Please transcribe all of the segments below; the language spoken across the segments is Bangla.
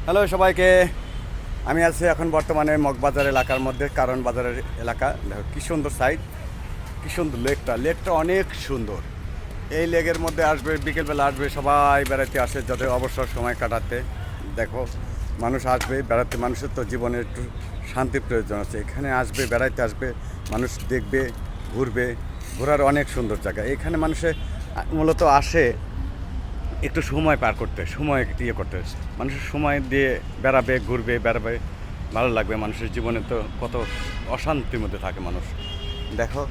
হ্যালো সবাইকে। আমি আছি এখন বর্তমানে মগবাজার এলাকার মধ্যে, কারণ বাজারের এলাকা। দেখো কী সুন্দর সাইড, কী সুন্দর লেকটা অনেক সুন্দর। এই লেকের মধ্যে আসবে, বিকেলবেলা আসবে, সবাই বেড়াতে আসে যাদের অবসর সময় কাটাতে। দেখো মানুষ আসবে বেড়াতে, মানুষের তো জীবনে একটু শান্তির প্রয়োজন আছে। এখানে আসবে, বেড়াইতে আসবে, মানুষ দেখবে, ঘুরবে। ঘোরার অনেক সুন্দর জায়গা। এখানে মানুষে মূলত আসে একটু সময় পার করতে, সময় করতে, মানুষের সময় দিয়ে বেড়াবে, ঘুরবে, বেড়াবে, ভালো লাগবে। মানুষের জীবনে তো কত অশান্তির মধ্যে থাকে মানুষ। দেখো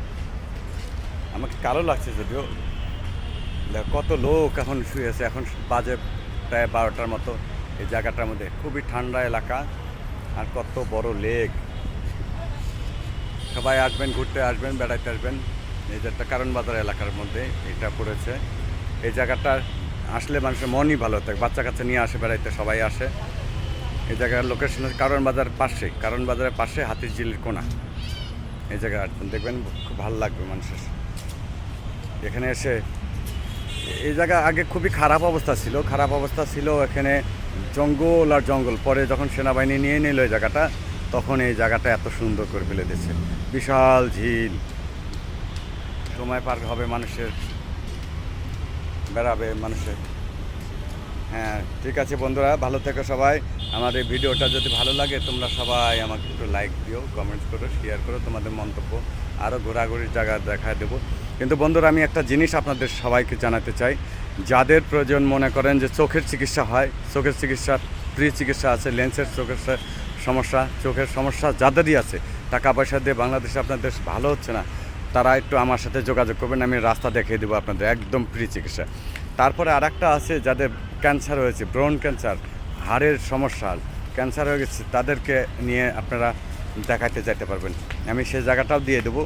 আমাকে কালো লাগছে যদিও, দেখো কত লোক এখন শুয়ে আছে। এখন বাজে প্রায় 12টার মতো। এই জায়গাটার মধ্যে খুবই ঠান্ডা এলাকা, আর কত বড় লেক। সবাই আসবেন, ঘুরতে আসবেন, বেড়াইতে আসবেন। এই যে একটা কারণ বাজার এলাকার মধ্যে এটা পড়েছে। এই জায়গাটা আসলে মানুষের মনই ভালো থাকে। বাচ্চা কাচ্চা নিয়ে আসে বেড়াইতে, সবাই আসে। এই জায়গার লোকেশন হচ্ছে কারণ বাজার পাশে, কারণ বাজারের পাশে হাতির ঝিলের কোনা। এই জায়গায় আসবেন, দেখবেন খুব ভালো লাগবে মানুষের এখানে এসে। এই জায়গা আগে খুবই খারাপ অবস্থা ছিল। এখানে জঙ্গল আর জঙ্গল। পরে যখন সেনাবাহিনী নিয়ে নিল এই জায়গাটা, তখন এই জায়গাটা এত সুন্দর করে ফেলে দিচ্ছে। বিশাল ঝিল, সময় পার হবে মানুষের, বেড়াবে মানুষের। হ্যাঁ ঠিক আছে বন্ধুরা, ভালো থেকো সবাই। আমার এই ভিডিওটা যদি ভালো লাগে, তোমরা সবাই আমাকে একটু লাইক দিও, কমেন্টস করো, শেয়ার করো তোমাদের মন্তব্য। আরও ঘোরাঘুরির জায়গা দেখায় দেবো। কিন্তু বন্ধুরা আমি একটা জিনিস আপনাদের সবাইকে জানাতে চাই। যাদের প্রয়োজন মনে করেন যে চোখের চিকিৎসা হয়, চোখের চিকিৎসা ফ্রি চিকিৎসা আছে। লেন্সের চোখের চোখের সমস্যা যাদেরই আছে, টাকা পয়সা দিয়ে বাংলাদেশে আপনাদের ভালো হচ্ছে না, তারা একটু আমার সাথে যোগাযোগ করবেন। আমি রাস্তা দেখিয়ে দেবো আপনাদের, একদম ফ্রি চিকিৎসা। তারপরে আরেকটা আছে, যাদের ক্যান্সার হয়েছে, ব্রন ক্যান্সার, হাড়ের সমস্যা, ক্যান্সার হয়ে গেছে, তাদেরকে নিয়ে আপনারা দেখাতে যেতে পারবেন। আমি সেই জায়গাটাও দিয়ে দেবো।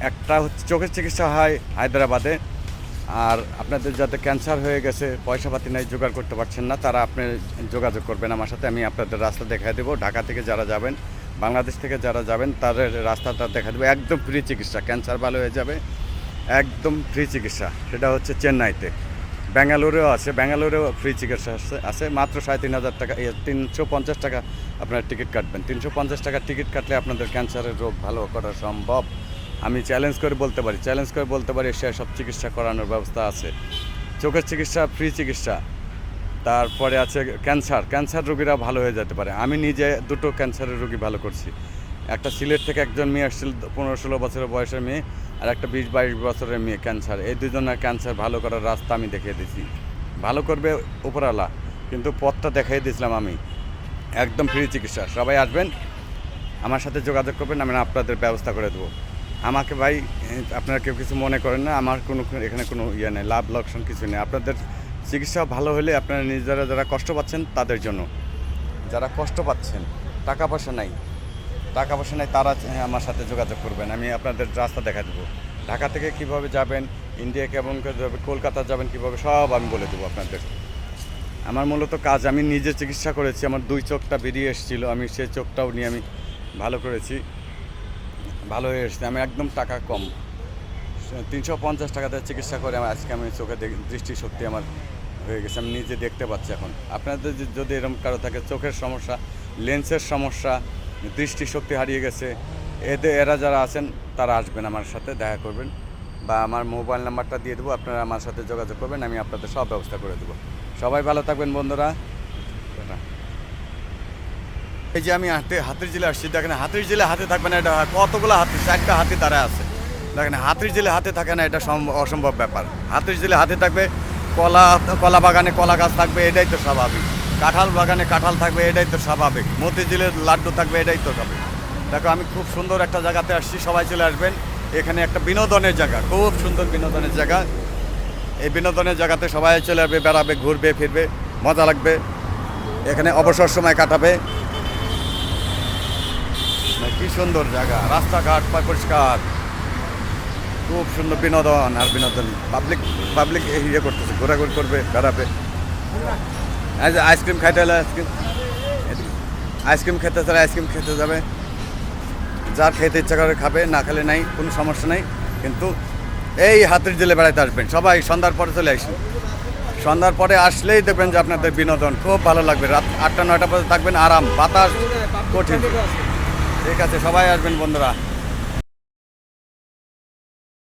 একটা হচ্ছে চোখের চিকিৎসা হয় হায়দ্রাবাদে। আর আপনাদের যাদের ক্যান্সার হয়ে গেছে, পয়সাপাতি নাই, জোগাড় করতে পারছেন না, তারা আপনি যোগাযোগ করবেন আমার সাথে। আমি আপনাদের রাস্তা দেখাই দেবো। ঢাকা থেকে যারা যাবেন, বাংলাদেশ থেকে যারা যাবেন, তাদের রাস্তাটা দেখা দেবো। একদম ফ্রি চিকিৎসা, ক্যান্সার ভালো হয়ে যাবে, একদম ফ্রি চিকিৎসা। সেটা হচ্ছে চেন্নাইতে। ব্যাঙ্গালোরেও আছে, ব্যাঙ্গালোরেও ফ্রি চিকিৎসা আছে। মাত্র 3,500 টাকা, 350 টাকা আপনার টিকিট কাটবেন। 350 টাকার টিকিট কাটলে আপনাদের ক্যান্সারের রোগ ভালো করা সম্ভব। আমি চ্যালেঞ্জ করে বলতে পারি সে সব চিকিৎসা করানোর ব্যবস্থা আছে। চোখের চিকিৎসা ফ্রি চিকিৎসা। তারপরে আছে ক্যান্সার রোগীরা ভালো হয়ে যেতে পারে। আমি নিজে 2টো ক্যান্সারের রোগী ভালো করছি। একটা সিলেট থেকে একজন মেয়ে আসছিল, 15-16 বছরের বয়সের মেয়ে, আর একটা 20-22 বছরের মেয়ে ক্যান্সার। এই দুজনের ক্যান্সার ভালো করার রাস্তা আমি দেখিয়ে দিয়েছি। ভালো করবে উপরওয়ালা, কিন্তু পথটা দেখিয়ে দিয়েছিলাম আমি। একদম ফ্রি চিকিৎসা। সবাই আসবেন, আমার সাথে যোগাযোগ করবেন, আমি আপনাদের ব্যবস্থা করে দেবো। আমাকে ভাই আপনারা কেউ কিছু মনে করেন না, আমার এখানে কোনো ইয়ে নেই, লাভ লোকসান কিছু নেই। আপনাদের চিকিৎসা ভালো হলে আপনারা নিজেরা যারা কষ্ট পাচ্ছেন তাদের জন্য, যারা কষ্ট পাচ্ছেন, টাকা পয়সা নাই তারা আমার সাথে যোগাযোগ করবেন। আমি আপনাদের রাস্তা দেখা দেবো। ঢাকা থেকে কিভাবে যাবেন, ইন্ডিয়া কেমন করে যাবেন, কলকাতা যাবেন কীভাবে, সব আমি বলে দেবো আপনাদের। আমার মূলত কাজ, আমি নিজে চিকিৎসা করেছি। আমার 2 চোখটা বেরিয়ে এসেছিলো, আমি সেই চোখটাও নিয়ে আমি ভালো করেছি, ভালো হয়ে এসেছি। আমি একদম টাকা কম, 350 টাকাতে চিকিৎসা করে আজকে আমি চোখে দৃষ্টিশক্তি আমার হয়ে গেছে, আমি নিজে দেখতে পাচ্ছি এখন। আপনাদের যদি এরকম কারো থাকে, চোখের সমস্যা, লেন্সের সমস্যা, দৃষ্টিশক্তি হারিয়ে গেছে, এরা যারা আছেন তারা আসবেন, আমার সাথে দেখা করবেন, বা আমার মোবাইল নাম্বারটা দিয়ে দেবো, আপনারা আমার সাথে যোগাযোগ করবেন, আমি আপনাদের সব ব্যবস্থা করে দেবো। সবাই ভালো থাকবেন বন্ধুরা। এই যে আমি হাতির ঝিলে আসছি, দেখেন হাতির ঝিলে হাতে থাকবে না, এটা কতগুলো হাতি, 4টা হাতি তারা আছে। দেখেন হাতির ঝিলে হাতে থাকে না, এটা অসম্ভব ব্যাপার। হাতির ঝিলে হাতে থাকবে, কলা বাগানে কলা গাছ থাকবে, এটাই তো স্বাভাবিক। কাঁঠাল বাগানে কাঁঠাল থাকবে, এটাই তো স্বাভাবিক। মতিঝিলের লাড্ডু থাকবে, এটাই তো স্বাভাবিক। দেখো আমি খুব সুন্দর একটা জায়গাতে আসছি, সবাই চলে আসবেন। এখানে একটা বিনোদনের জায়গা, খুব সুন্দর বিনোদনের জায়গা। এই বিনোদনের জায়গাতে সবাই চলে আসবে, বেড়াবে, ঘুরবে, ফিরবে, মজা লাগবে, এখানে অবসর সময় কাটাবে। কি সুন্দর জায়গা, রাস্তাঘাট পরিষ্কার, খুব সুন্দর বিনোদন। আর বিনোদন পাবলিক ইয়ে করতেছে, ঘোরাঘুরি করবে, বেড়াবে। আইসক্রিম খাইতে হলে আইসক্রিম খেতে চাইলে আইসক্রিম খেতে যাবে, যার খেতে ইচ্ছা করে খাবে, না খেলে নাই, কোনো সমস্যা নেই। কিন্তু এই হাতির ঝিলে বেড়াইতে আসবেন সবাই, সন্ধ্যার পরে চলে আসবেন। সন্ধ্যার পরে আসলেই দেখবেন যে আপনাদের বিনোদন খুব ভালো লাগবে। রাত 8টা 9টা পর্যন্ত থাকবেন আরাম, বাতাস কঠিন। ঠিক আছে, সবাই আসবেন বন্ধুরা।